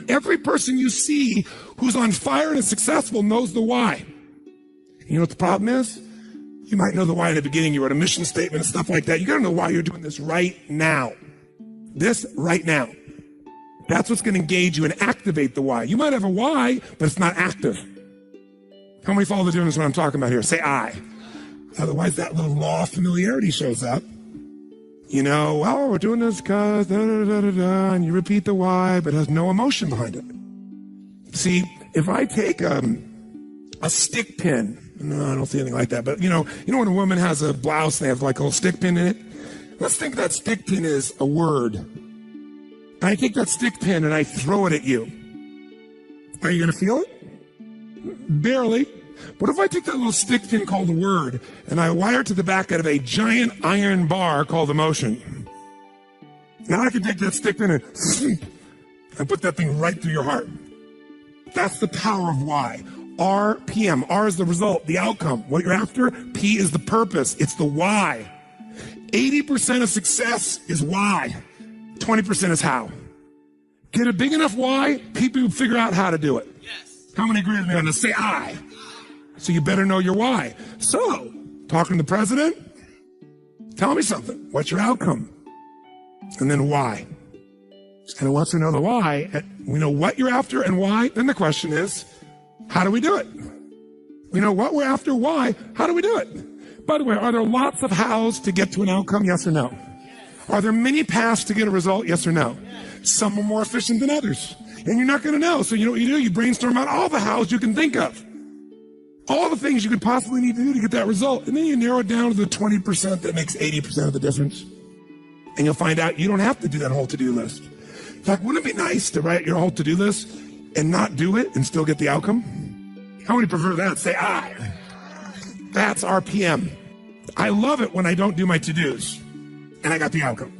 Every person you see who's on fire and is successful knows the why. You know what the problem is? You might know the why in the beginning. You wrote a mission statement and stuff like that. You got to know why you're doing this right now. This right now. That's what's going to engage you and activate the why. You might have a why, but it's not active. How many follow the difference what I'm talking about here? Say I. Otherwise, that little law of familiarity shows up. You know, well, we're doing this because da-da-da-da-da, and you repeat the why, but it has no emotion behind it. See, if I take a stick pin, no, I don't see anything like that, but you know when a woman has a blouse, they have like a little stick pin in it? Let's think that stick pin is a word. And I take that stick pin and I throw it at you. Are you going to feel it? Barely. What if I take that little stick pin called a word and I wire it to the back of a giant iron bar called emotion? Now I can take that stick pin and put that thing right through your heart. That's the power of why. RPM. R is the result, the outcome, what you're after. P is the purpose. It's the why. 80% of success is why. 20% is how. Get a big enough why, people will figure out how to do it. Yes. How many agree with me on this? Say I. So you better know your why. So, talking to the president, tell me something. What's your outcome? And then why? And once we know the why, we know what you're after and why, then the question is, how do we do it? We know what we're after, why, how do we do it? By the way, are there lots of hows to get to an outcome, yes or no? Yes. Are there many paths to get a result, yes or no? Yes. Some are more efficient than others. And you're not going to know, so you know what you do? You brainstorm out all the hows you can think of. All the things you could possibly need to do to get that result. And then you narrow it down to the 20% that makes 80% of the difference. And you'll find out you don't have to do that whole to-do list. In fact, wouldn't it be nice to write your whole to-do list and not do it and still get the outcome? How many prefer that? Say I. That's RPM. I love it when I don't do my to-dos and I got the outcome.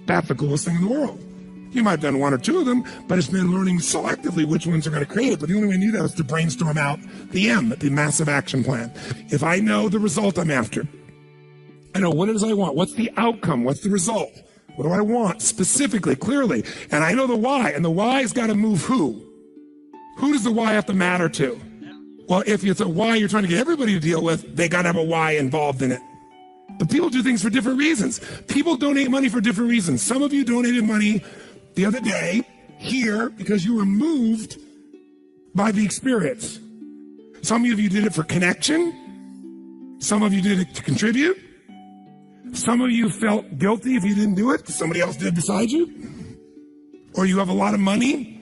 That's the coolest thing in the world. You might have done one or two of them, but it's been learning selectively which ones are going to create it. But the only way to do that is to brainstorm out the M, the massive action plan. If I know the result I'm after, I know what it is I want. What's the outcome? What's the result? What do I want specifically, clearly? And I know the why, and the why has got to move who? Who does the why have to matter to? Well, if it's a why you're trying to get everybody to deal with, they got to have a why involved in it. But people do things for different reasons. People donate money for different reasons. Some of you donated money the other day here because you were moved by the experience. Some of you did it for connection. Some of you did it to contribute. Some of you felt guilty if you didn't do it because somebody else did beside you. Or you have a lot of money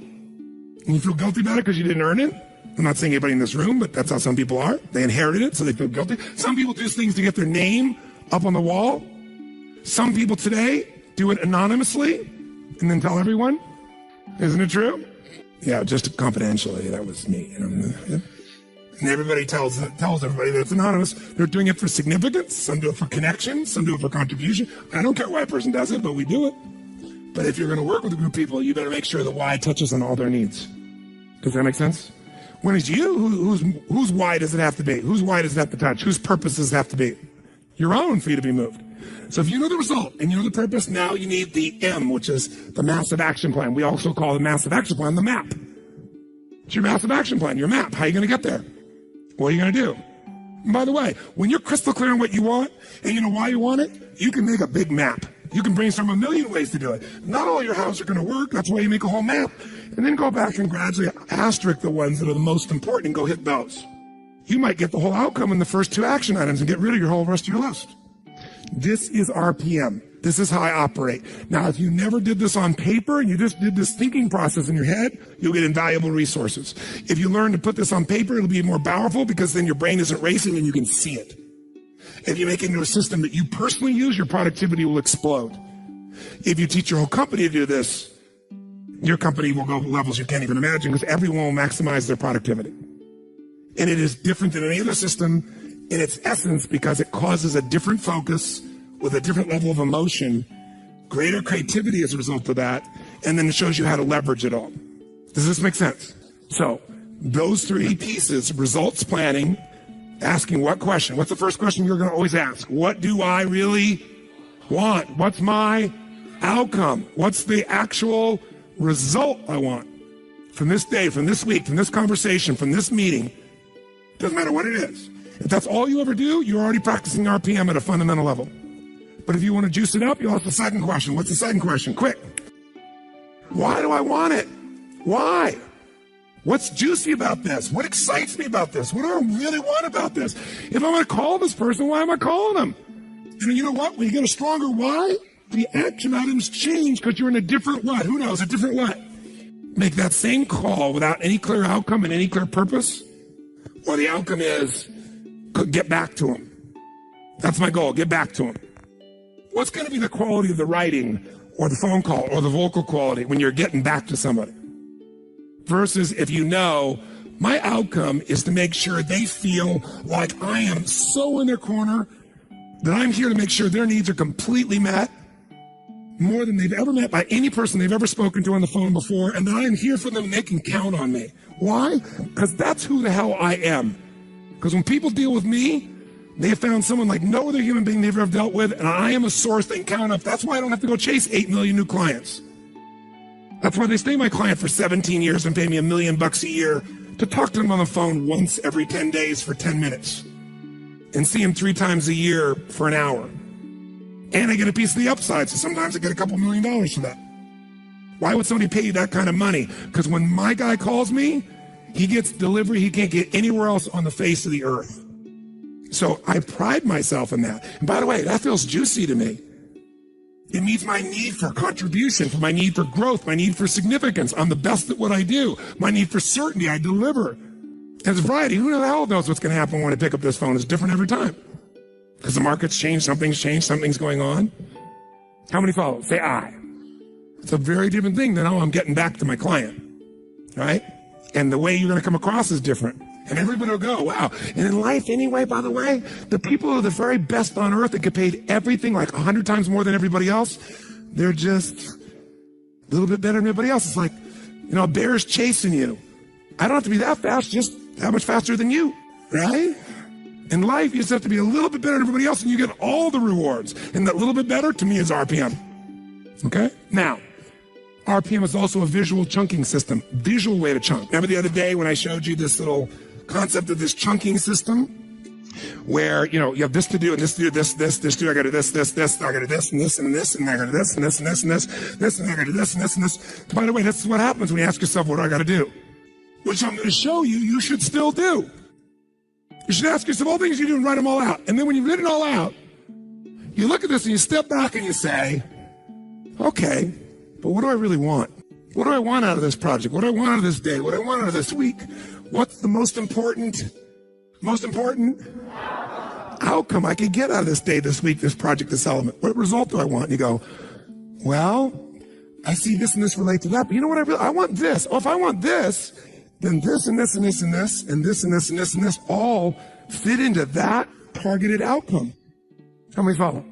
and you feel guilty about it because you didn't earn it. I'm not saying anybody in this room, but that's how some people are. They inherited it, so they feel guilty. Some people do things to get their name up on the wall. Some people today do it anonymously and then tell everyone. Isn't it true? Yeah, just confidentially. That was me. And everybody tells everybody that it's anonymous. They're doing it for significance. Some do it for connection. Some do it for contribution. I don't care why a person does it, but we do it. But if you're going to work with a group of people, you better make sure the why touches on all their needs. Does that make sense? When it's you, whose why does it have to be? Whose why does it have to touch? Whose purpose does it have to be? Your own for you to be moved. So if you know the result and you know the purpose, now you need the M, which is the massive action plan. We also call the massive action plan the map. It's your massive action plan, your map. How are you going to get there? What are you going to do? And by the way, when you're crystal clear on what you want and you know why you want it, you can make a big map. You can brainstorm a million ways to do it. Not all your houses are going to work. That's why you make a whole map. And then go back and gradually asterisk the ones that are the most important and go hit those. You might get the whole outcome in the first two action items and get rid of your whole rest of your list. This is RPM. This is how I operate. Now, if you never did this on paper and you just did this thinking process in your head, you'll get invaluable resources. If you learn to put this on paper, it'll be more powerful because then your brain isn't racing and you can see it. If you make it into a system that you personally use, your productivity will explode. If you teach your whole company to do this, your company will go to levels you can't even imagine because everyone will maximize their productivity. And it is different than any other system in its essence because it causes a different focus with a different level of emotion, greater creativity as a result of that, and then it shows you how to leverage it all. Does this make sense? So those three pieces, results planning, asking what question? What's the first question you're going to always ask? What do I really want? What's my outcome? What's the actual result I want? from this day, from this week, from this conversation, from this meeting, doesn't matter what it is. If that's all you ever do, you're already practicing RPM at a fundamental level. But if you want to juice it up, you'll ask the second question. What's the second question? Quick. Why do I want it? Why? What's juicy about this? What excites me about this? What do I really want about this? If I'm going to call this person, why am I calling them? And you know what? When you get a stronger why, the action items change because you're in a different what? Who knows? A different what? Make that same call without any clear outcome and any clear purpose, or the outcome is get back to them. That's my goal. Get back to them. What's going to be the quality of the writing or the phone call or the vocal quality when you're getting back to somebody? Versus if you know my outcome is to make sure they feel like I am so in their corner that I'm here to make sure their needs are completely met, more than they've ever met by any person they've ever spoken to on the phone before, and that I am here for them and they can count on me. Why? Because that's who the hell I am. Because when people deal with me, they have found someone like no other human being they've ever dealt with, and I am a source they can count on. That's why I don't have to go chase 8 million new clients. That's why they stay my client for 17 years and pay me $1 million a year to talk to them on the phone once every 10 days for 10 minutes and see them 3 times a year for an hour. And I get a piece of the upside, so sometimes I get a couple $1 million for that. Why would somebody pay you that kind of money? Because when my guy calls me, he gets delivery he can't get anywhere else on the face of the earth. So I pride myself in that. And by the way, that feels juicy to me. It meets my need for contribution, for my need for growth, my need for significance. I'm the best at what I do. My need for certainty, I deliver. As a variety, who the hell knows what's going to happen when I pick up this phone? It's different every time. Because the market's changed, something's going on. How many follow? Say I. It's a very different thing than, oh, I'm getting back to my client, right? And the way you're going to come across is different. And everybody will go, wow. And in life anyway, by the way, the people who are the very best on earth that get paid everything like 100 times more than everybody else, they're just a little bit better than everybody else. It's like, you know, a bear's chasing you. I don't have to be that fast, just that much faster than you, right? In life, you just have to be a little bit better than everybody else and you get all the rewards. And that little bit better, to me, is RPM. Okay? Now, RPM is also a visual chunking system, visual way to chunk. Remember the other day when I showed you this little concept of this chunking system where, you know, you have this to do and this to do, this to do, I gotta do this, I gotta do this and this and this, and I gotta do this and this and this and this, and I gotta do this and this and this. By the way, this is what happens when you ask yourself, what do I gotta do? Which I'm gonna show you, you should still do. You should ask yourself all the things you do and write them all out. And then when you've written it all out, you look at this and you step back and you say, okay, but what do I really want? What do I want out of this project? What do I want out of this day? What do I want out of this week? What's the most important outcome I could get out of this day, this week, this project, this element? What result do I want? And you go, well, I see this and this relate to that, but you know what I want this. Oh, if I want this, then this and this and this and this and this and this and this and this all fit into that targeted outcome. How many follow?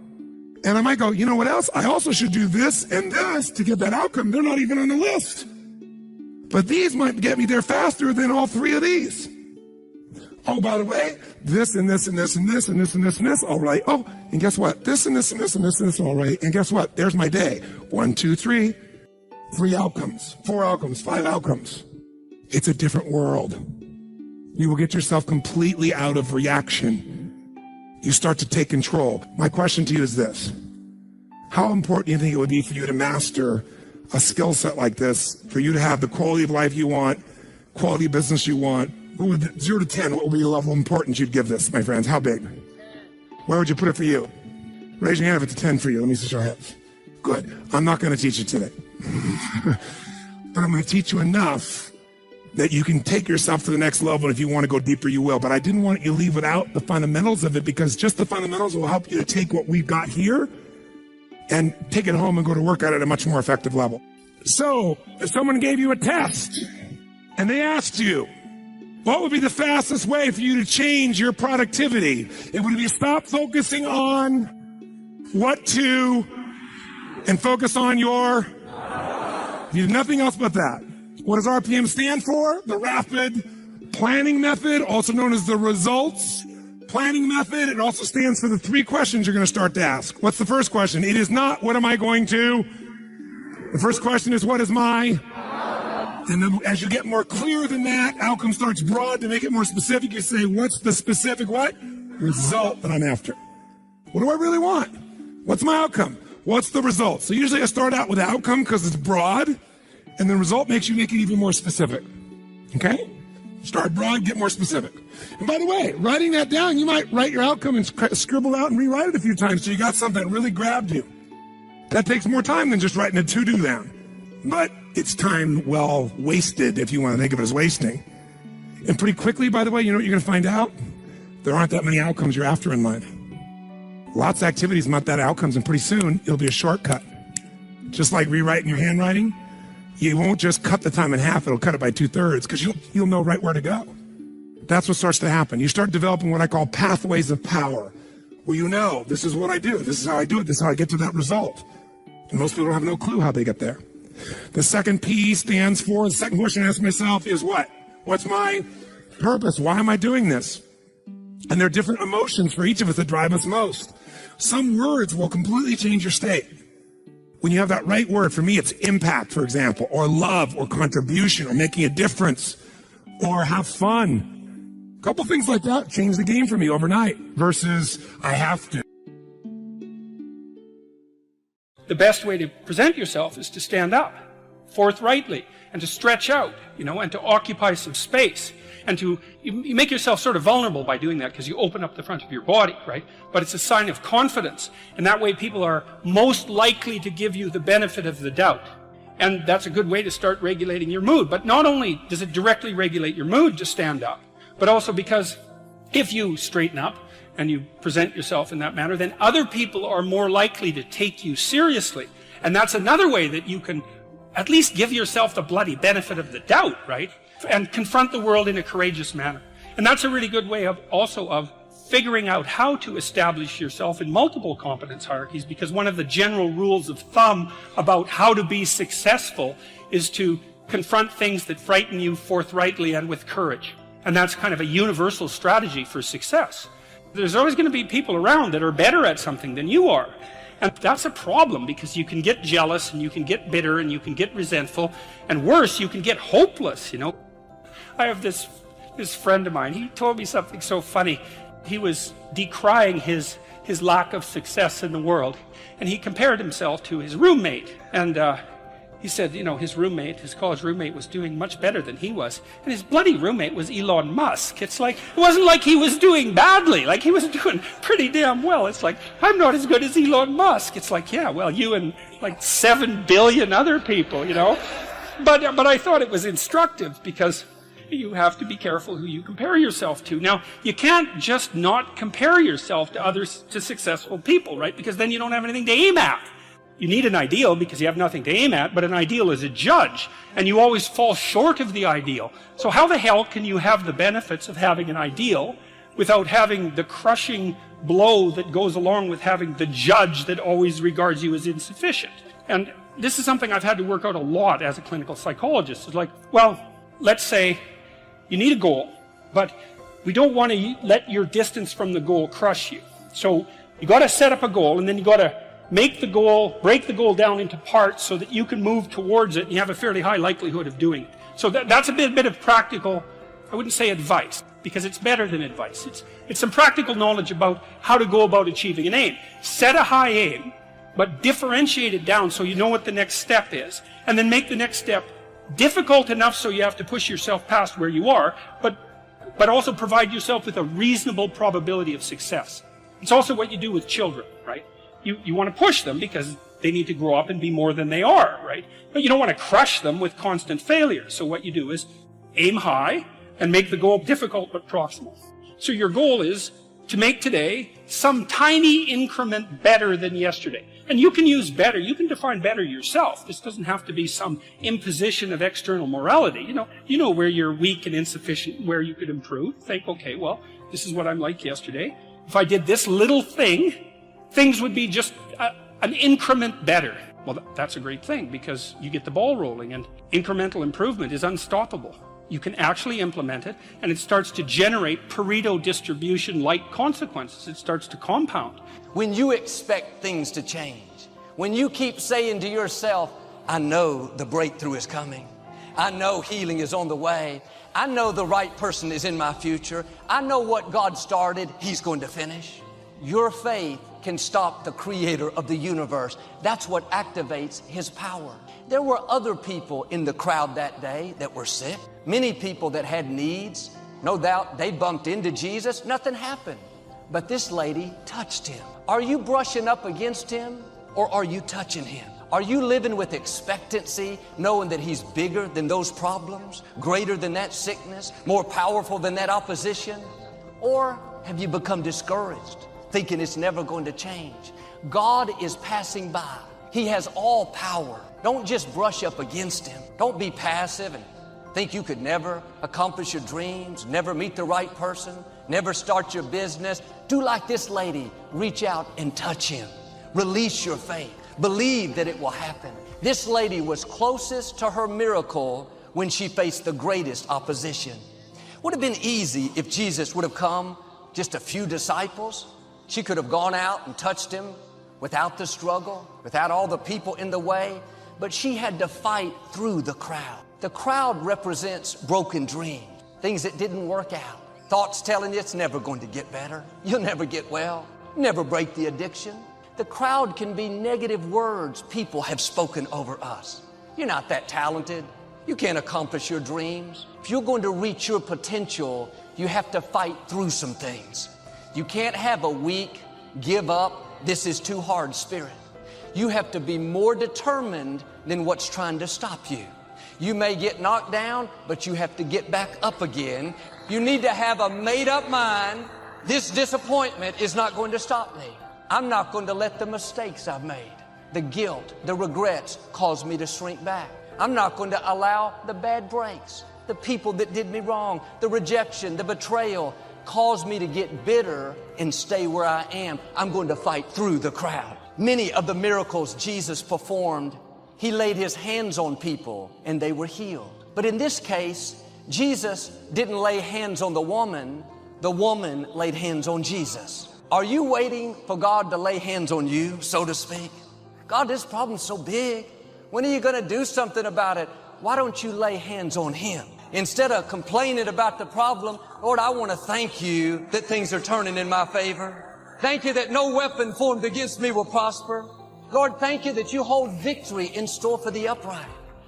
And I might go, you know what else? I also should do this and this to get that outcome. They're not even on the list. But these might get me there faster than all 3 of these. Oh, by the way, this and this and this and this and this and this and this, all right. Oh, and guess what? This and this and this and this and this, all right. And guess what? There's my day. 1, 2, 3. 3 outcomes, 4 outcomes, 5 outcomes. It's a different world. You will get yourself completely out of reaction. You start to take control. My question to you is this. How important do you think it would be for you to master a skill set like this, for you to have the quality of life you want, quality of business you want? 0 to 10, what would be the level of importance you'd give this, my friends? How big? Where would you put it for you? Raise your hand if it's a 10 for you. Let me see your hands. Good. I'm not going to teach you today. But I'm going to teach you enough that you can take yourself to the next level. If you want to go deeper, you will. But I didn't want you to leave without the fundamentals of it, because just the fundamentals will help you to take what we've got here and take it home and go to work at it at a much more effective level. So if someone gave you a test and they asked you, what would be the fastest way for you to change your productivity? It would be stop focusing on what to and focus on your, you do nothing else but that. What does RPM stand for? The Rapid Planning Method, also known as the Results Planning Method. It also stands for the 3 questions you're going to start to ask. What's the first question? It is not, what am I going to? The first question is, what is my? And then as you get more clear than that, outcome starts broad. To make it more specific, you say, what's the specific what? Result that I'm after. What do I really want? What's my outcome? What's the result? So usually I start out with the outcome because it's broad, and the result makes you make it even more specific. Okay? Start broad, get more specific. And by the way, writing that down, you might write your outcome and scribble out and rewrite it a few times so you got something that really grabbed you. That takes more time than just writing a to-do down. But it's time well wasted if you want to think of it as wasting. And pretty quickly, by the way, you know what you're going to find out? There aren't that many outcomes you're after in life. Lots of activities, not that outcomes, and pretty soon it'll be a shortcut. Just like rewriting your handwriting, you won't just cut the time in half, it'll cut it by 2/3 because you'll know right where to go. That's what starts to happen. You start developing what I call pathways of power, where you know, this is what I do, this is how I do it, this is how I get to that result. And most people have no clue how they get there. The second P stands for, the second question I ask myself is what? What's my purpose? Why am I doing this? And there are different emotions for each of us that drive us most. Some words will completely change your state. When you have that right word, for me it's impact, for example, or love, or contribution, or making a difference, or have fun. A couple things like that change the game for me overnight versus I have to. The best way to present yourself is to stand up forthrightly and to stretch out, and to occupy some space. And you make yourself sort of vulnerable by doing that because you open up the front of your body, right? But it's a sign of confidence. And that way people are most likely to give you the benefit of the doubt. And that's a good way to start regulating your mood. But not only does it directly regulate your mood to stand up, but also because if you straighten up and you present yourself in that manner, then other people are more likely to take you seriously. And that's another way that you can at least give yourself the bloody benefit of the doubt, right? And confront the world in a courageous manner. And that's a really good way of figuring out how to establish yourself in multiple competence hierarchies, because one of the general rules of thumb about how to be successful is to confront things that frighten you forthrightly and with courage. And that's kind of a universal strategy for success. There's always going to be people around that are better at something than you are. And that's a problem because you can get jealous and you can get bitter and you can get resentful, and worse, you can get hopeless, I have this friend of mine, he told me something so funny. He was decrying his lack of success in the world, and he compared himself to his roommate. And he said, his college roommate was doing much better than he was. And his bloody roommate was Elon Musk. It's like, it wasn't like he was doing badly, like he was doing pretty damn well. It's like, I'm not as good as Elon Musk. It's like, yeah, well, you and like 7 billion other people, But I thought it was instructive because you have to be careful who you compare yourself to. Now, you can't just not compare yourself to successful people, right? Because then you don't have anything to aim at. You need an ideal because you have nothing to aim at, but an ideal is a judge, and you always fall short of the ideal. So how the hell can you have the benefits of having an ideal without having the crushing blow that goes along with having the judge that always regards you as insufficient? And this is something I've had to work out a lot as a clinical psychologist. It's like, well, let's say you need a goal, but we don't want to let your distance from the goal crush you. So you got to set up a goal, and then you got to break the goal down into parts so that you can move towards it, and you have a fairly high likelihood of doing it. So that's a bit of practical, I wouldn't say advice, because it's better than advice. It's some practical knowledge about how to go about achieving an aim. Set a high aim, but differentiate it down so you know what the next step is, and then make the next step difficult enough so you have to push yourself past where you are, but also provide yourself with a reasonable probability of success. It's also what you do with children, right? You want to push them because they need to grow up and be more than they are, right? But you don't want to crush them with constant failure. So what you do is aim high and make the goal difficult but proximal. So your goal is to make today some tiny increment better than yesterday. And you can use better, you can define better yourself. This doesn't have to be some imposition of external morality. You know where you're weak and insufficient, where you could improve. Think, okay, well, this is what I'm like yesterday. If I did this little thing, things would be just an increment better. Well, that's a great thing because you get the ball rolling, and incremental improvement is unstoppable. You can actually implement it, and it starts to generate Pareto distribution-like consequences. It starts to compound. When you expect things to change, when you keep saying to yourself, I know the breakthrough is coming, I know healing is on the way. I know the right person is in my future. I know what God started, He's going to finish. Your faith can stop the creator of the universe. That's what activates His power. There were other people in the crowd that day that were sick. Many people that had needs. No doubt they bumped into Jesus. Nothing happened. But this lady touched Him. Are you brushing up against Him, or are you touching Him? Are you living with expectancy, knowing that He's bigger than those problems, greater than that sickness, more powerful than that opposition? Or have you become discouraged, thinking it's never going to change? God is passing by. He has all power. Don't just brush up against Him. Don't be passive and think you could never accomplish your dreams, never meet the right person, never start your business. Do like this lady. Reach out and touch Him. Release your faith. Believe that it will happen. This lady was closest to her miracle when she faced the greatest opposition. Would have been easy if Jesus would have come, just a few disciples. She could have gone out and touched Him without the struggle, without all the people in the way. But she had to fight through the crowd. The crowd represents broken dreams, things that didn't work out. Thoughts telling you it's never going to get better. You'll never get well. Never break the addiction. The crowd can be negative words people have spoken over us. You're not that talented. You can't accomplish your dreams. If you're going to reach your potential, you have to fight through some things. You can't have a weak, give up, this is too hard spirit. You have to be more determined than what's trying to stop you. You may get knocked down, but you have to get back up again. You need to have a made-up mind. This disappointment is not going to stop me. I'm not going to let the mistakes I've made, the guilt, the regrets cause me to shrink back. I'm not going to allow the bad breaks, the people that did me wrong, the rejection, the betrayal cause me to get bitter and stay where I am. I'm going to fight through the crowd. Many of the miracles Jesus performed, He laid His hands on people and they were healed. But in this case, Jesus didn't lay hands on the woman laid hands on Jesus. Are you waiting for God to lay hands on you, so to speak? God, this problem's so big. When are you going to do something about it? Why don't you lay hands on Him? Instead of complaining about the problem, Lord, I want to thank You that things are turning in my favor. Thank You that no weapon formed against me will prosper. Lord, thank You that You hold victory in store for the upright.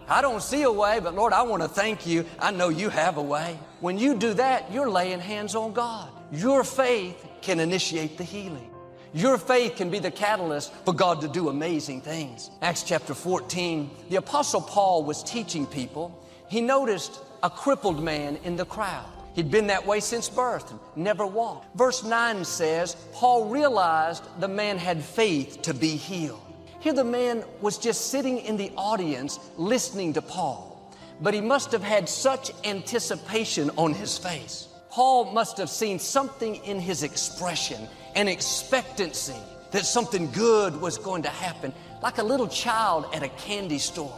I don't see a way, but Lord, I want to thank You. I know You have a way. When you do that, you're laying hands on God. Your faith can initiate the healing. Your faith can be the catalyst for God to do amazing things. Acts chapter 14, the Apostle Paul was teaching people. He noticed a crippled man in the crowd. He'd been that way since birth, never walked. Verse 9 says, Paul realized the man had faith to be healed. Here the man was just sitting in the audience listening to Paul, but he must have had such anticipation on his face. Paul must have seen something in his expression, an expectancy that something good was going to happen, like a little child at a candy store.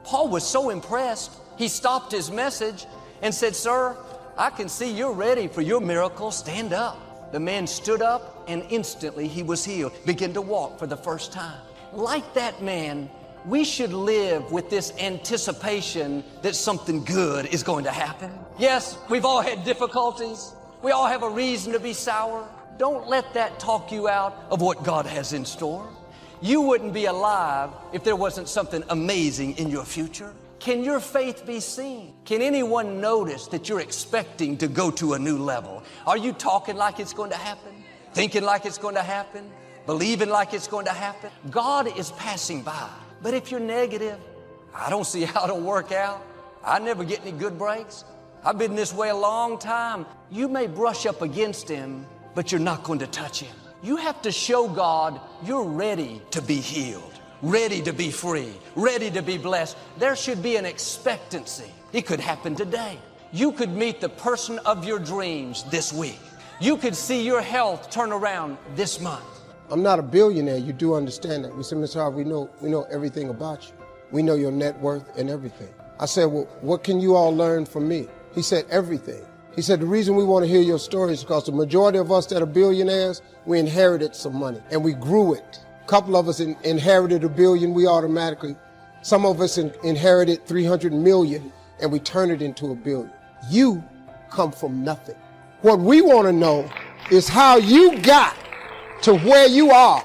Paul was so impressed, he stopped his message and said, Sir, I can see you're ready for your miracle. Stand up. The man stood up and instantly he was healed, began to walk for the first time. Like that man, we should live with this anticipation that something good is going to happen. Yes, we've all had difficulties. We all have a reason to be sour. Don't let that talk you out of what God has in store. You wouldn't be alive if there wasn't something amazing in your future. Can your faith be seen? Can anyone notice that you're expecting to go to a new level? Are you talking like it's going to happen? Thinking like it's going to happen? Believing like it's going to happen? God is passing by. But if you're negative, I don't see how it'll work out. I never get any good breaks. I've been this way a long time. You may brush up against Him, but you're not going to touch Him. You have to show God you're ready to be healed, ready to be free, ready to be blessed. There should be an expectancy. It could happen today. You could meet the person of your dreams this week. You could see your health turn around this month. I'm not a billionaire. You do understand that. We said, Mr. Howard, we know everything about you. We know your net worth and everything. I said, well, what can you all learn from me? He said, everything. He said, the reason we want to hear your story is because the majority of us that are billionaires, we inherited some money and we grew it. A couple of us inherited $1 billion, some of us inherited 300 million. and we turn it into $1 billion. You come from nothing. What we want to know is how you got to where you are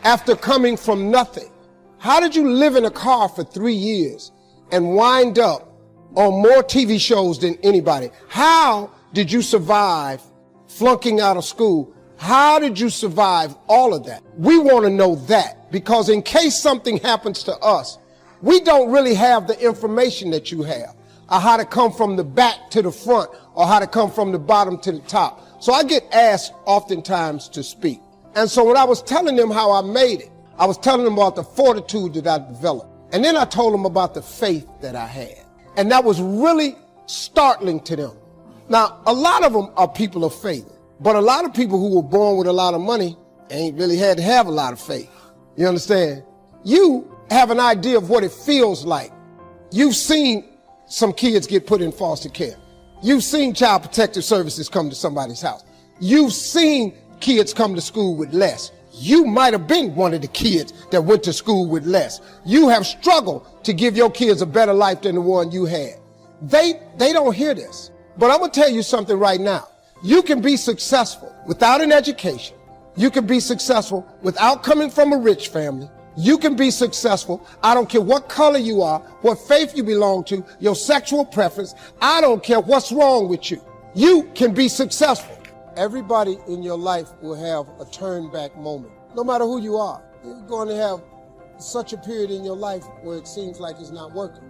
after coming from nothing. How did you live in a car for 3 years and wind up on more TV shows than anybody? How did you survive flunking out of school? How did you survive all of that? We want to know that, because in case something happens to us, we don't really have the information that you have, or how to come from the back to the front, or how to come from the bottom to the top. So I get asked oftentimes to speak. And so when I was telling them how I made it, I was telling them about the fortitude that I developed. And then I told them about the faith that I had. And that was really startling to them. Now, a lot of them are people of faith, but a lot of people who were born with a lot of money ain't really had to have a lot of faith. You understand? You have an idea of what it feels like. You've seen some kids get put in foster care. You've seen child protective services come to somebody's house. You've seen kids come to school with less. You might have been one of the kids that went to school with less. You have struggled to give your kids a better life than the one you had. They don't hear this. But I'm going to tell you something right now. You can be successful without an education. You can be successful without coming from a rich family. You can be successful. I don't care what color you are, what faith you belong to, your sexual preference. I don't care what's wrong with you. You can be successful. Everybody in your life will have a turn back moment. No matter who you are, you're going to have such a period in your life where it seems like it's not working.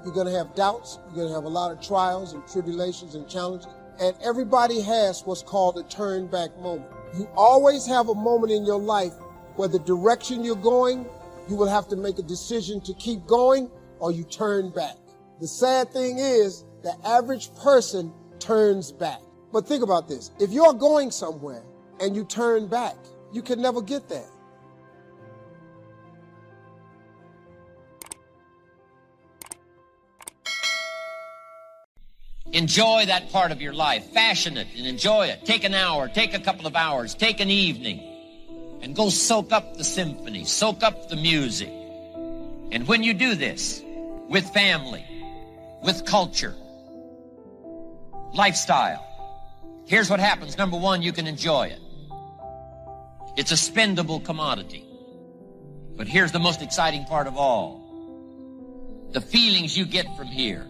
You're going to have doubts. You're going to have a lot of trials and tribulations and challenges. And everybody has what's called a turn back moment. You always have a moment in your life where the direction you're going, you will have to make a decision to keep going or you turn back. The sad thing is the average person turns back. But think about this. If you're going somewhere and you turn back, you can never get there. Enjoy that part of your life. Fashion it and enjoy it. Take an hour, take a couple of hours, take an evening, and go soak up the symphony, soak up the music. And when you do this, with family, with culture, lifestyle, here's what happens. Number one, you can enjoy it. It's a spendable commodity. But here's the most exciting part of all. The feelings you get from here,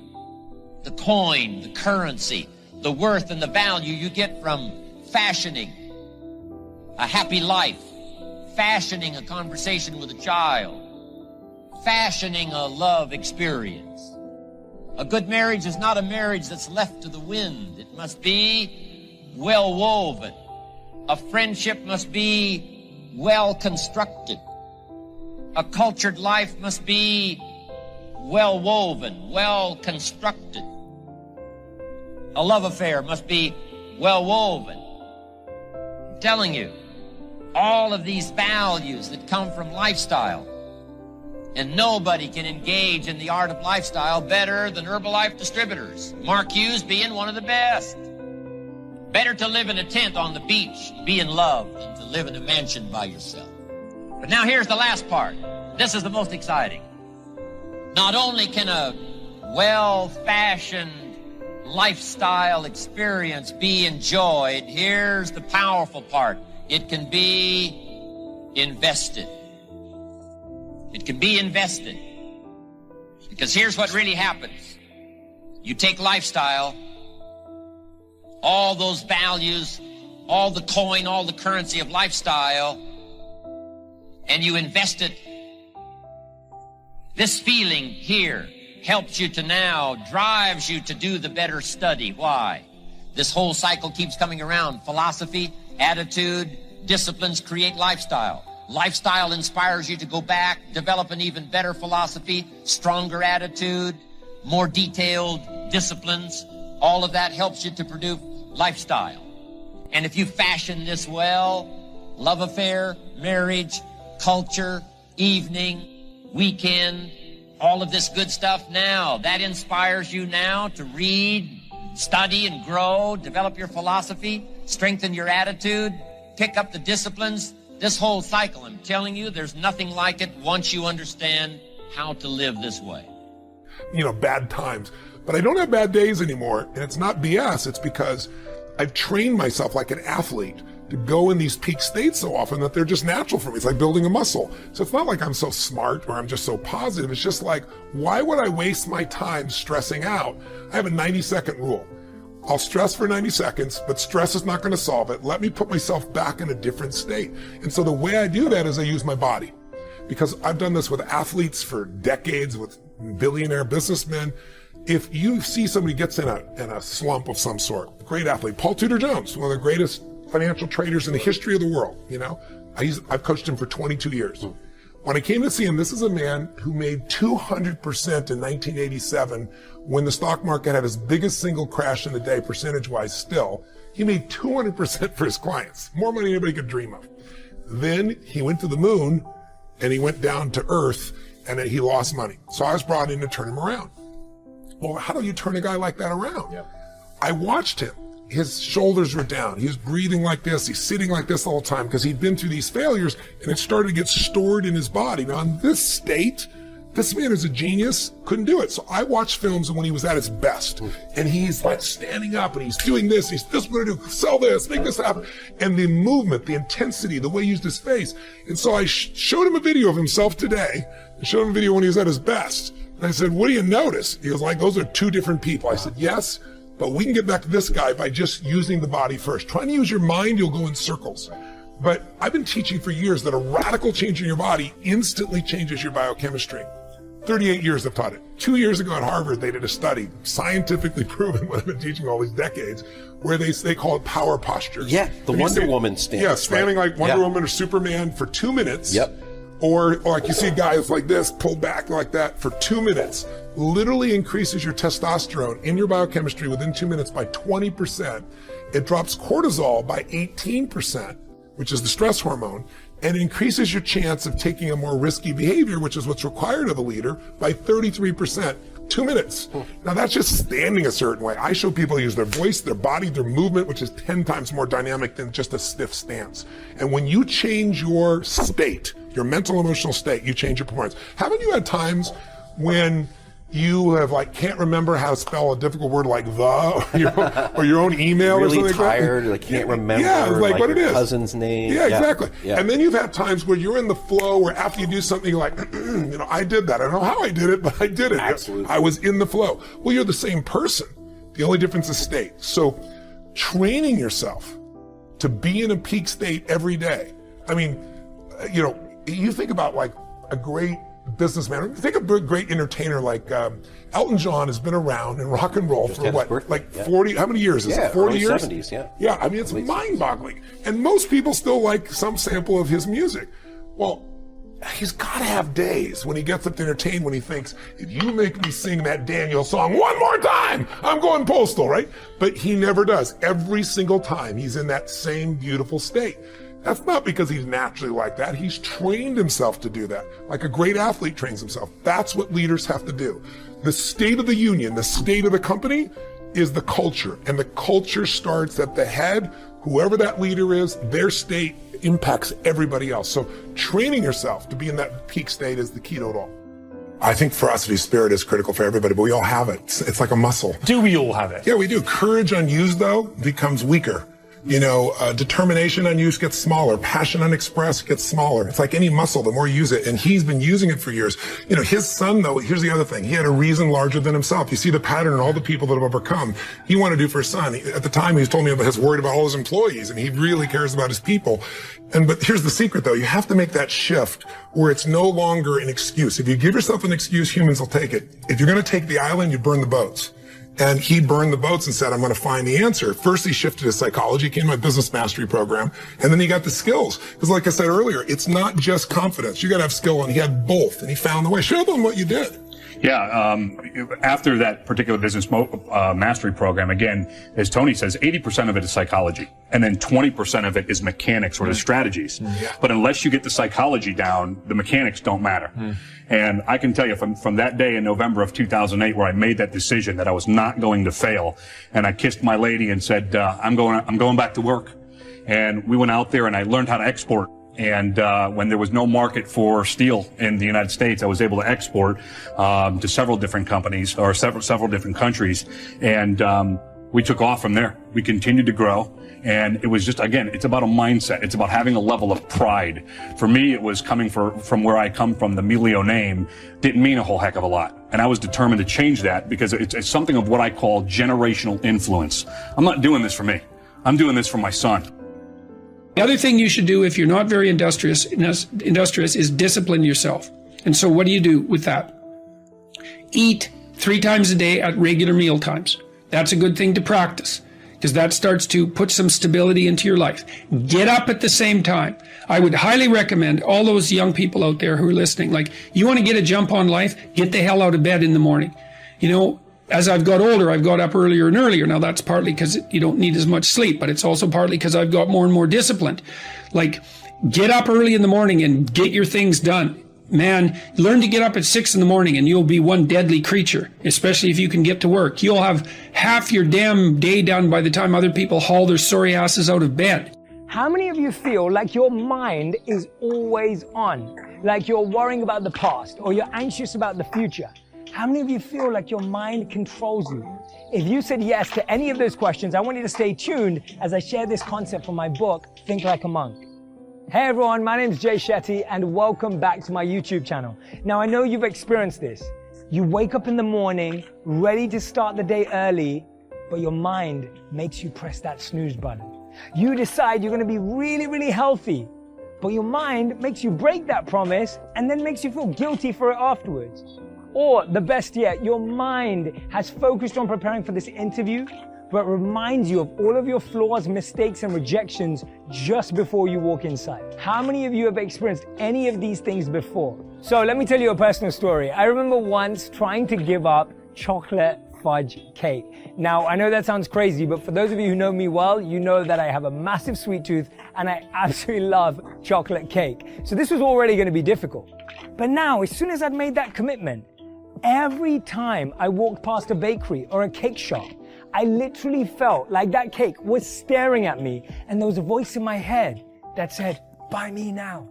the coin, the currency, the worth and the value you get from fashioning a happy life, fashioning a conversation with a child, fashioning a love experience. A good marriage is not a marriage that's left to the wind. It must be well woven. A friendship must be well constructed. A cultured life must be well woven, well constructed. A love affair must be well woven. I'm telling you, all of these values that come from lifestyle, and nobody can engage in the art of lifestyle better than Herbalife distributors, Mark Hughes being one of the best. Better to live in a tent on the beach, be in love, than to live in a mansion by yourself. But now here's the last part. This is the most exciting. Not only can a well-fashioned lifestyle experience be enjoyed, here's the powerful part. It can be invested. It can be invested. Because here's what really happens. You take lifestyle, all those values, all the coin, all the currency of lifestyle, and you invest it. This feeling here helps you to now, drives you to do the better study. Why? This whole cycle keeps coming around. Philosophy, attitude, disciplines create lifestyle. Lifestyle inspires you to go back, develop an even better philosophy, stronger attitude, more detailed disciplines. All of that helps you to produce lifestyle. And if you fashion this well, love affair, marriage, culture, evening, weekend, all of this good stuff now, that inspires you now to read, study and grow, develop your philosophy, strengthen your attitude, pick up the disciplines. This whole cycle, I'm telling you, there's nothing like it once you understand how to live this way. bad times. But I don't have bad days anymore, and it's not BS. It's because I've trained myself like an athlete to go in these peak states so often that they're just natural for me. It's like building a muscle. So it's not like I'm so smart or I'm just so positive. It's just like, why would I waste my time stressing out? I have a 90-second rule. I'll stress for 90 seconds, but stress is not going to solve it. Let me put myself back in a different state. And so the way I do that is I use my body. Because I've done this with athletes for decades, with billionaire businessmen. If you see somebody gets in a slump of some sort, great athlete, Paul Tudor Jones, one of the greatest financial traders in the history of the world, I've coached him for 22 years. When I came to see him, this is a man who made 200% in 1987 when the stock market had his biggest single crash in the day, percentage-wise still. He made 200% for his clients, more money than anybody could dream of. Then he went to the moon and he went down to earth and then he lost money. So I was brought in to turn him around. Well, how do you turn a guy like that around? Yep. I watched him. His shoulders were down. He was breathing like this. He's sitting like this all the time because he'd been through these failures and it started to get stored in his body. Now, in this state, this man is a genius, couldn't do it. So I watched films when he was at his best and he's like standing up and he's doing this. He's this, what to do, sell this, make this happen. And the movement, the intensity, the way he used his face. And so I showed him a video of himself today. I showed him a video when he was at his best. And I said, what do you notice? He was like, those are two different people. I said, yes, but we can get back to this guy by just using the body first. Trying to use your mind, you'll go in circles. But I've been teaching for years that a radical change in your body instantly changes your biochemistry. 38 years I've taught it. 2 years ago at Harvard, they did a study, scientifically proven what I've been teaching all these decades, where they call it power postures. Yeah, the Wonder Woman stance. Yeah, standing like Wonder Woman or Superman for 2 minutes. Yep. Or like you see guys like this, pulled back like that for 2 minutes, literally increases your testosterone in your biochemistry within 2 minutes by 20%. It drops cortisol by 18%, which is the stress hormone, and increases your chance of taking a more risky behavior, which is what's required of a leader, by 33%. 2 minutes. Now that's just standing a certain way. I show people use their voice, their body, their movement, which is 10 times more dynamic than just a stiff stance. And when you change your state, your mental emotional state, you change your performance. Haven't you had times when you have can't remember how to spell a difficult word like the or your own email really or something tired, like that? Can't remember like what your it is. Cousin's name. Yeah, exactly. Yeah. And then you've had times where you're in the flow where after you do something, you're like, I did that. I don't know how I did it, but I did it. Absolutely. I was in the flow. Well, you're the same person. The only difference is state. So training yourself to be in a peak state every day. I mean, you think about like a great businessman. Think of a great entertainer like Elton John has been around in rock and roll for what, 40? How many years is it? 40 years? 70s, yeah. Yeah, I mean it's mind-boggling, and most people still like some sample of his music. Well, he's got to have days when he gets up to entertain when he thinks, if you make me sing that Daniel song one more time, I'm going postal, right? But he never does. Every single time he's in that same beautiful state. That's not because he's naturally like that. He's trained himself to do that. Like a great athlete trains himself. That's what leaders have to do. The state of the union, the state of the company is the culture. And the culture starts at the head. Whoever that leader is, their state impacts everybody else. So training yourself to be in that peak state is the key to it all. I think ferocity of spirit is critical for everybody, but we all have it. It's like a muscle. Do we all have it? Yeah, we do. Courage unused, though, becomes weaker. Determination unused gets smaller. Passion unexpressed gets smaller. It's like any muscle, the more you use it. And he's been using it for years. His son, though, here's the other thing. He had a reason larger than himself. You see the pattern in all the people that have overcome. He wanted to do for his son. At the time, he told me about his worried about all his employees, and he really cares about his people. But here's the secret, though. You have to make that shift where it's no longer an excuse. If you give yourself an excuse, humans will take it. If you're going to take the island, you burn the boats. And he burned the boats and said, I'm going to find the answer. First, he shifted his psychology, came to my business mastery program, and then he got the skills. Because like I said earlier, it's not just confidence. You got to have skill, and he had both, and he found the way. Show them what you did. Yeah, after that particular business mastery program, again, as Tony says, 80% of it is psychology, and then 20% of it is mechanics or the strategies. Yeah. But unless you get the psychology down, the mechanics don't matter. And I can tell you from that day in November of 2008 where I made that decision that I was not going to fail, and I kissed my lady and said, I'm going back to work. And we went out there and I learned how to export And when there was no market for steel in the United States, I was able to export to several different companies or several different countries. And we took off from there. We continued to grow. And it was just, again, it's about a mindset. It's about having a level of pride. For me, it was coming from where I come from. The Melio name didn't mean a whole heck of a lot. And I was determined to change that because it's something of what I call generational influence. I'm not doing this for me. I'm doing this for my son. The other thing you should do if you're not very industrious is discipline yourself. And so what do you do with that? Eat 3 times a day at regular meal times. That's a good thing to practice because that starts to put some stability into your life. Get up at the same time. I would highly recommend all those young people out there who are listening, like, you want to get a jump on life, get the hell out of bed in the morning. You know, as I've got older, I've got up earlier and earlier. Now that's partly because you don't need as much sleep, but it's also partly because I've got more and more disciplined. Like, get up early in the morning and get your things done. Man, learn to get up at 6 in the morning and you'll be one deadly creature, especially if you can get to work. You'll have half your damn day done by the time other people haul their sorry asses out of bed. How many of you feel like your mind is always on? Like you're worrying about the past or you're anxious about the future? How many of you feel like your mind controls you? If you said yes to any of those questions, I want you to stay tuned as I share this concept from my book, Think Like a Monk. Hey everyone, my name is Jay Shetty and welcome back to my YouTube channel. Now I know you've experienced this. You wake up in the morning, ready to start the day early, but your mind makes you press that snooze button. You decide you're going to be really, really healthy, but your mind makes you break that promise and then makes you feel guilty for it afterwards. Or the best yet, your mind has focused on preparing for this interview, but reminds you of all of your flaws, mistakes, and rejections just before you walk inside. How many of you have experienced any of these things before? So let me tell you a personal story. I remember once trying to give up chocolate fudge cake. Now, I know that sounds crazy, but for those of you who know me well, you know that I have a massive sweet tooth and I absolutely love chocolate cake. So this was already going to be difficult. But now, as soon as I'd made that commitment, every time I walked past a bakery or a cake shop, I literally felt like that cake was staring at me and there was a voice in my head that said, buy me now,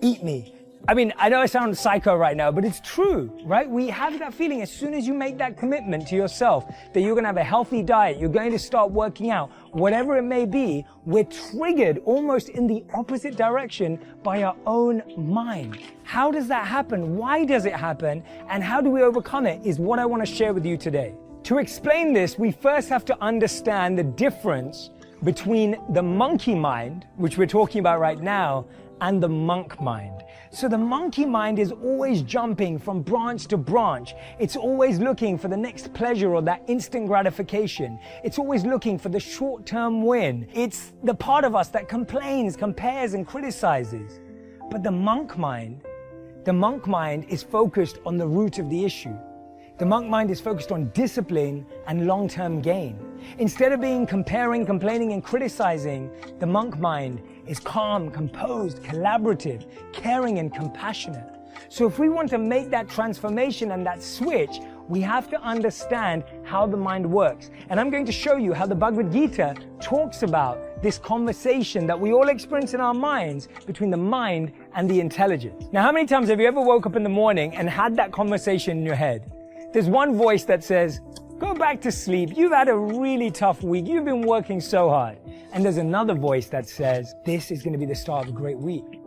eat me. I mean, I know I sound psycho right now, but it's true, right? We have that feeling as soon as you make that commitment to yourself that you're going to have a healthy diet, you're going to start working out, whatever it may be, we're triggered almost in the opposite direction by our own mind. How does that happen? Why does it happen? And how do we overcome it is what I want to share with you today. To explain this, we first have to understand the difference between the monkey mind, which we're talking about right now, and the monk mind. So the monkey mind is always jumping from branch to branch. It's always looking for the next pleasure or that instant gratification. It's always looking for the short-term win. It's the part of us that complains, compares, and criticizes. But the monk mind is focused on the root of the issue. The monk mind is focused on discipline and long-term gain. Instead of being comparing, complaining, and criticizing, the monk mind is calm, composed, collaborative, caring, and compassionate. So if we want to make that transformation and that switch, we have to understand how the mind works. And I'm going to show you how the Bhagavad Gita talks about this conversation that we all experience in our minds between the mind and the intelligence. Now, how many times have you ever woke up in the morning and had that conversation in your head? There's one voice that says, go back to sleep. You've had a really tough week. You've been working so hard. And there's another voice that says, this is going to be the start of a great week.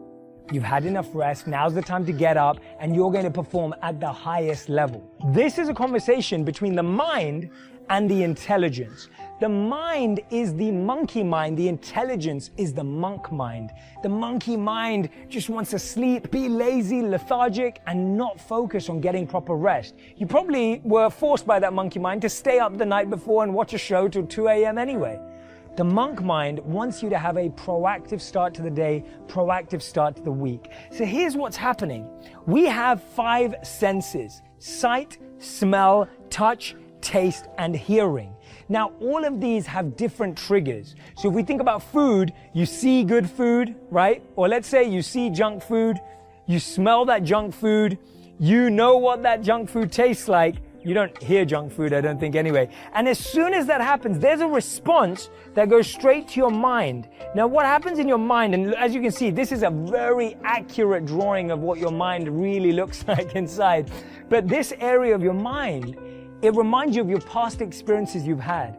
You've had enough rest. Now's the time to get up and you're going to perform at the highest level. This is a conversation between the mind and the intelligence. The mind is the monkey mind. The intelligence is the monk mind. The monkey mind just wants to sleep, be lazy, lethargic, and not focus on getting proper rest. You probably were forced by that monkey mind to stay up the night before and watch a show till 2 a.m. anyway. The monk mind wants you to have a proactive start to the day, proactive start to the week. So here's what's happening. We have 5 senses: sight, smell, touch, taste, and hearing. Now, all of these have different triggers. So if we think about food, you see good food, right? Or let's say you see junk food, you smell that junk food, you know what that junk food tastes like, You don't hear junk food, I don't think, anyway. And as soon as that happens, there's a response that goes straight to your mind. Now, what happens in your mind, and as you can see, this is a very accurate drawing of what your mind really looks like inside. But this area of your mind, it reminds you of your past experiences you've had.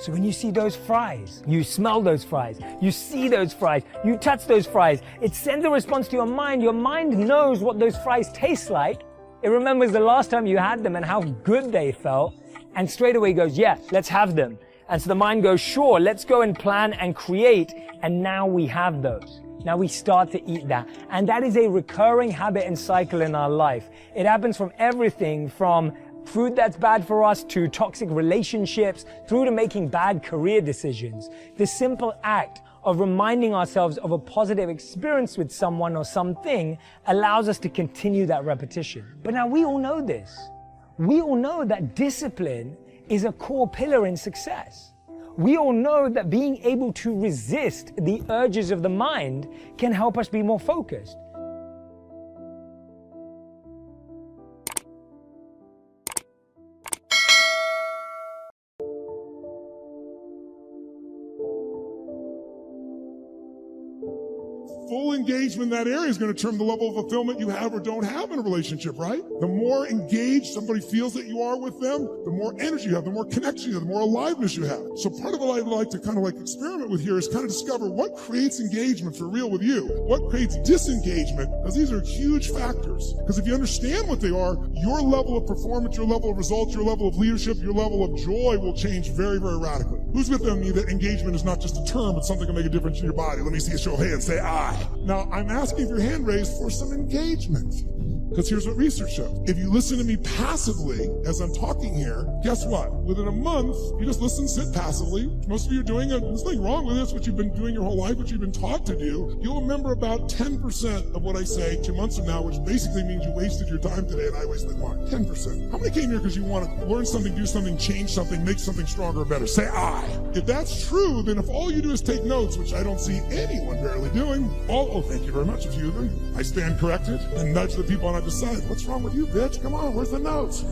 So when you see those fries, you smell those fries, you see those fries, you touch those fries, it sends a response to your mind. Your mind knows what those fries taste like. It remembers the last time you had them and how good they felt, and straight away goes, yeah, let's have them. And so the mind goes, sure, let's go and plan and create, and now we have those. Now we start to eat that. And that is a recurring habit and cycle in our life. It happens from everything from food that's bad for us to toxic relationships through to making bad career decisions. The simple act of reminding ourselves of a positive experience with someone or something allows us to continue that repetition. But now we all know this. We all know that discipline is a core pillar in success. We all know that being able to resist the urges of the mind can help us be more focused. Full engagement in that area is going to determine the level of fulfillment you have or don't have in a relationship, right? The more engaged somebody feels that you are with them, the more energy you have, the more connection you have, the more aliveness you have. So part of what I'd like to kind of like experiment with here is kind of discover what creates engagement for real with you. What creates disengagement? Because these are huge factors. Because if you understand what they are, your level of performance, your level of results, your level of leadership, your level of joy will change very, very radically. Who's with me that engagement is not just a term, but something that can make a difference in your body? Let me see a show of hands. Say I. Now, I'm asking for your hand raised for some engagement. Because here's what research shows. If you listen to me passively as I'm talking here, guess what? Within a month, you just listen, sit passively. Most of you are doing it. There's nothing wrong with this, what you've been doing your whole life, what you've been taught to do. You'll remember about 10% of what I say 2 months from now, which basically means you wasted your time today and I wasted mine. 10%. How many came here because you want to learn something, do something, change something, make something stronger or better? Say I. If that's true, then if all you do is take notes, which I don't see anyone barely doing, thank you very much, a few of you. I stand corrected and nudge the people on either side. What's wrong with you, bitch? Come on, where's the notes?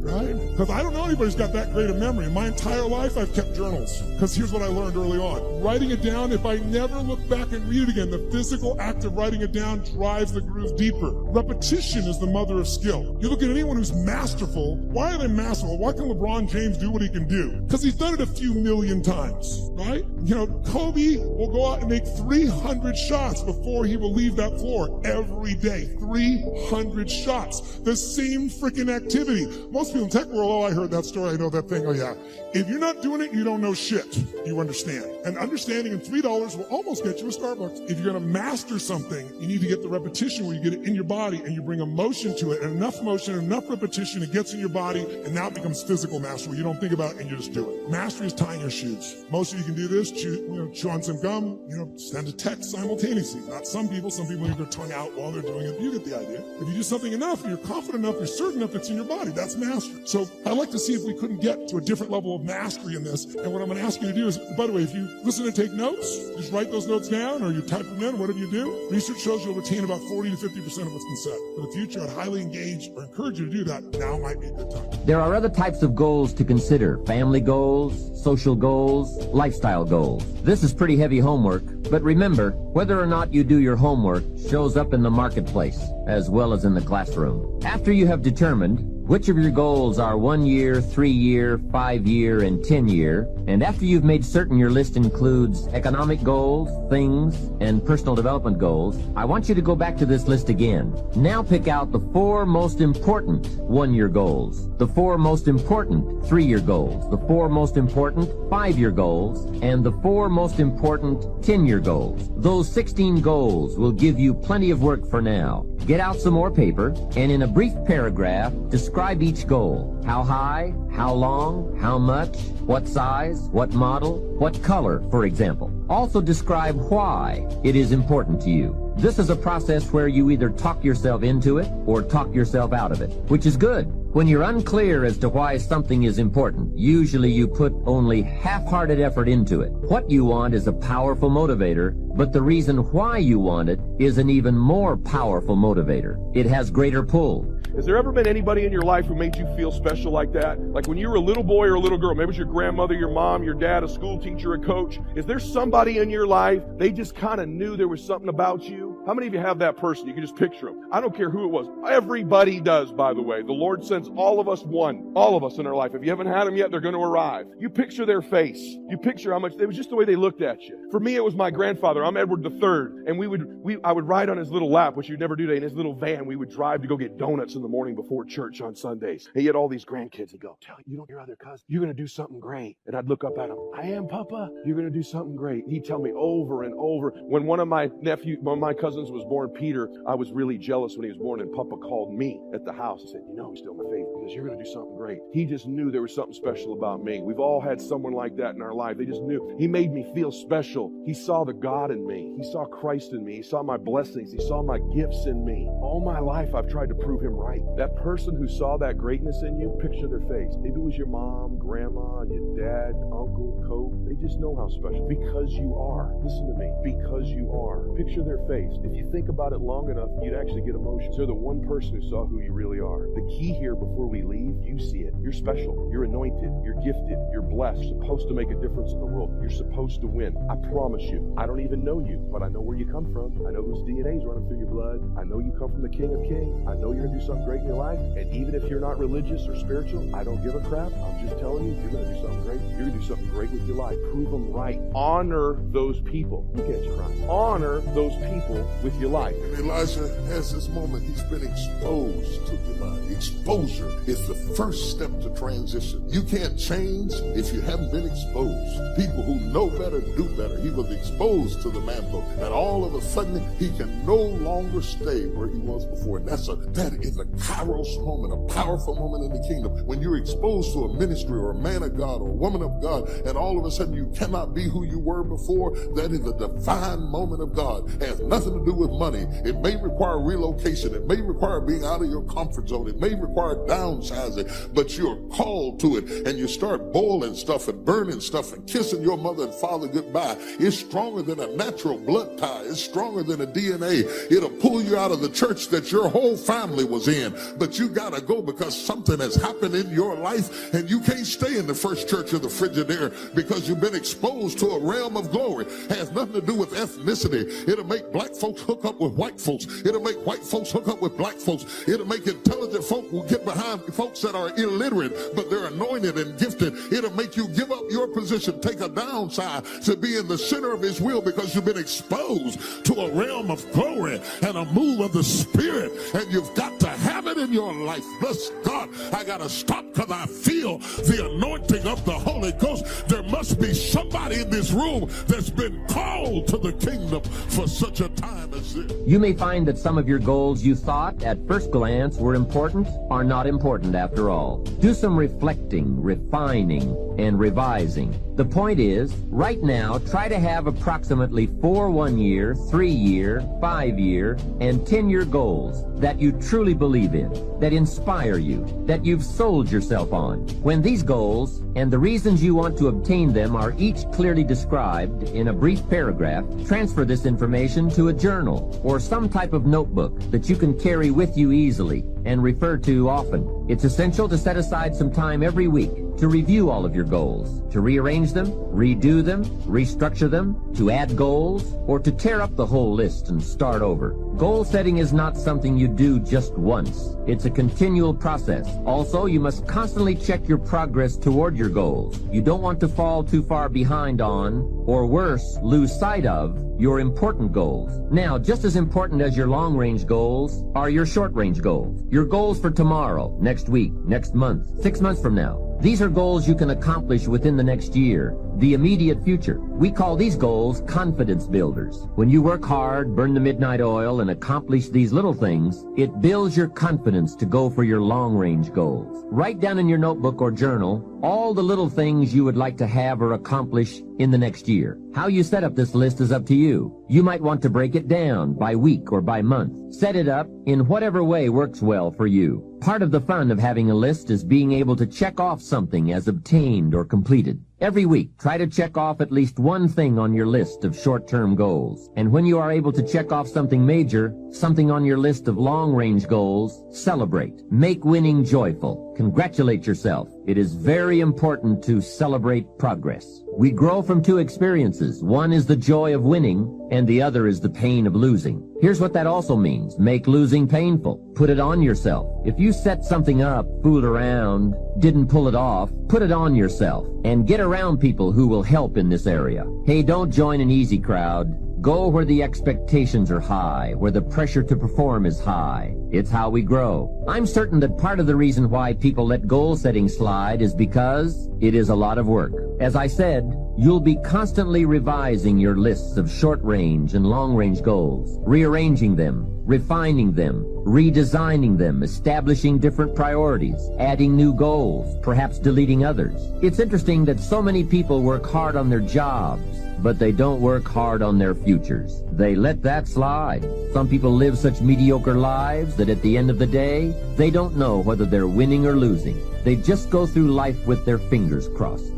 Right? Because I don't know anybody who's got that great a memory. In my entire life, I've kept journals. Because here's what I learned early on. Writing it down, if I never look back and read it again, the physical act of writing it down drives the groove deeper. Repetition is the mother of skill. You look at anyone who's masterful. Why are they masterful? Why can LeBron James do what he can do? Because he's done it a few million times, right? You know, Kobe will go out and make 300 shots before he will leave that floor every day. 300 shots. The same freaking activity. Most people in tech world, I heard that story, I know that thing, oh yeah. If you're not doing it, you don't know shit. You understand. And understanding in $3 will almost get you a Starbucks. If you're going to master something, you need to get the repetition where you get it in your body and you bring emotion to it. And enough motion, enough repetition, it gets in your body, and now it becomes physical mastery. You don't think about it and you just do it. Mastery is tying your shoes. Most of you can do this, chew on some gum, send a text simultaneously. Not some people leave their tongue out while they're doing it. You get the idea. If you do something enough, you're confident enough, you're certain enough it's in your body. That's mastery. So I'd like to see if we couldn't get to a different level of mastery in this. And what I'm going to ask you to do is, by the way, if you listen and take notes, just write those notes down or you type them in, whatever you do. Research shows you'll retain about 40 to 50% of what's been said. For the future, I'd highly engage or encourage you to do that. Now might be a good time. There are other types of goals to consider: family goals, social goals, lifestyle goals. This is pretty heavy homework, but remember, whether or not you do your homework shows up in the marketplace as well as in the classroom. After you have determined which of your goals are 1 year, 3 year, 5 year, and 10 year, and after you've made certain your list includes economic goals, things, and personal development goals, I want you to go back to this list again. Now pick out the 4 most important 1-year goals, the 4 most important 3-year goals, the 4 most important 5-year goals, and the 4 most important 10-year goals. Those 16 goals will give you plenty of work for now. Get out some more paper, and in a brief paragraph, describe each goal. How high, how long, how much, what size, what model, what color, for example. Also describe why it is important to you. This is a process where you either talk yourself into it or talk yourself out of it, which is good. When you're unclear as to why something is important, usually you put only half-hearted effort into it. What you want is a powerful motivator, but the reason why you want it is an even more powerful motivator. It has greater pull. Has there ever been anybody in your life who made you feel special like that? Like when you were a little boy or a little girl, maybe it was your grandmother, your mom, your dad, a school teacher, a coach. Is there somebody in your life, they just kind of knew there was something about you? How many of you have that person? You can just picture them. I don't care who it was. Everybody does, by the way. The Lord sends all of us one. All of us in our life. If you haven't had them yet, they're going to arrive. You picture their face. You picture how much, it was just the way they looked at you. For me, it was my grandfather. I'm Edward III. And I would ride on his little lap, which you'd never do today, in his little van. We would drive to go get donuts in the morning before church on Sundays. And he had all these grandkids. He'd go, tell you don't your other cousin, you're going to do something great. And I'd look up at him. I am, Papa. You're going to do something great. He'd tell me over and over. When one of my cousins was born, Peter, I was really jealous when he was born, and Papa called me at the house and said, you know, he's still my favorite because you're going to do something great. He just knew there was something special about me. We've all had someone like that in our life. They just knew. He made me feel special. He saw the God in me. He saw Christ in me. He saw my blessings. He saw my gifts in me. All my life, I've tried to prove him right. That person who saw that greatness in you, picture their face. Maybe it was your mom, grandma, your dad, uncle, coach. They just know how special. Because you are. Listen to me. Because you are. Picture their face. If you think about it long enough, you'd actually get emotions. They're the one person who saw who you really are. The key here before we leave, you see it. You're special. You're anointed. You're gifted. You're blessed. You're supposed to make a difference in the world. You're supposed to win. I promise you. I don't even know you, but I know where you come from. I know whose DNA is running through your blood. I know you come from the King of Kings. I know you're going to do something great in your life. And even if you're not religious or spiritual, I don't give a crap. I'm just telling you, you're going to do something great. You're going to do something great with your life. Prove them right. Honor those people. You can't cry. Honor those people with your life. And Elijah has this moment. He's been exposed to the mind. Exposure is the first step to transition. You can't change if you haven't been exposed. People who know better do better. He was exposed to the mantle, and all of a sudden he can no longer stay where he was before. And that is a kairos moment, a powerful moment in the kingdom. When you're exposed to a ministry or a man of God or a woman of God, and all of a sudden you cannot be who you were before, that is a divine moment of God. It has nothing to do with money. It may require relocation. It may require being out of your comfort zone. It may require downsizing, but you're called to it, and you start boiling stuff and burning stuff and kissing your mother and father goodbye. It's stronger than a natural blood tie. It's stronger than a DNA. It'll pull you out of the church that your whole family was in, but you gotta go because something has happened in your life, and you can't stay in the first church of the Frigidaire because you've been exposed to a realm of glory. It has nothing to do with ethnicity. It'll make black folks hook up with white folks. It'll make white folks hook up with black folks. It'll make intelligent folk who get behind folks that are illiterate, but they're anointed and gifted. It'll make you give up your position, take a downside to be in the center of his will because you've been exposed to a realm of glory and a move of the Spirit, and you've got to have it in your life. Bless God, I got to stop because I feel the anointing of the Holy Ghost. There must be somebody in this room that's been called to the kingdom for such a time as this. You may find that some of your goals you thought at first glance were important are not important after all. Do some reflecting, refining, and revising. The point is, right now, try to have approximately 4 1-year, 3-year, 5-year, and 10-year goals that you truly believe in, that inspire you, that you've sold yourself on. When these goals and the reasons you want to obtain them are each clearly described in a brief paragraph, transfer this information to a journal or some type of notebook that you can carry with you easily and refer to often. It's essential to set aside some time every week to review all of your goals, to rearrange them, redo them, restructure them, to add goals, or to tear up the whole list and start over. Goal setting is not something you do just once. It's a continual process. Also, you must constantly check your progress toward your goals. You don't want to fall too far behind on, or worse, lose sight of, your important goals. Now, just as important as your long-range goals are your short-range goals. Your goals for tomorrow, next week, next month, 6 months from now. These are goals you can accomplish within the next year, the immediate future. We call these goals confidence builders. When you work hard, burn the midnight oil, and accomplish these little things, it builds your confidence to go for your long-range goals. Write down in your notebook or journal all the little things you would like to have or accomplish in the next year. How you set up this list is up to you. You might want to break it down by week or by month. Set it up in whatever way works well for you. Part of the fun of having a list is being able to check off something as obtained or completed. Every week, try to check off at least one thing on your list of short-term goals. And when you are able to check off something major, something on your list of long-range goals, celebrate. Make winning joyful. Congratulate yourself. It is very important to celebrate progress. We grow from two experiences. One is the joy of winning, and the other is the pain of losing. Here's what that also means. Make losing painful. Put it on yourself. If you set something up, fooled around, didn't pull it off, put it on yourself. And get around people who will help in this area. Hey, don't join an easy crowd. Go where the expectations are high, where the pressure to perform is high. It's how we grow. I'm certain that part of the reason why people let goal setting slide is because it is a lot of work. As I said, you'll be constantly revising your lists of short-range and long-range goals, rearranging them, refining them, redesigning them, establishing different priorities, adding new goals, perhaps deleting others. It's interesting that so many people work hard on their jobs, but they don't work hard on their futures. They let that slide. Some people live such mediocre lives that at the end of the day, they don't know whether they're winning or losing. They just go through life with their fingers crossed.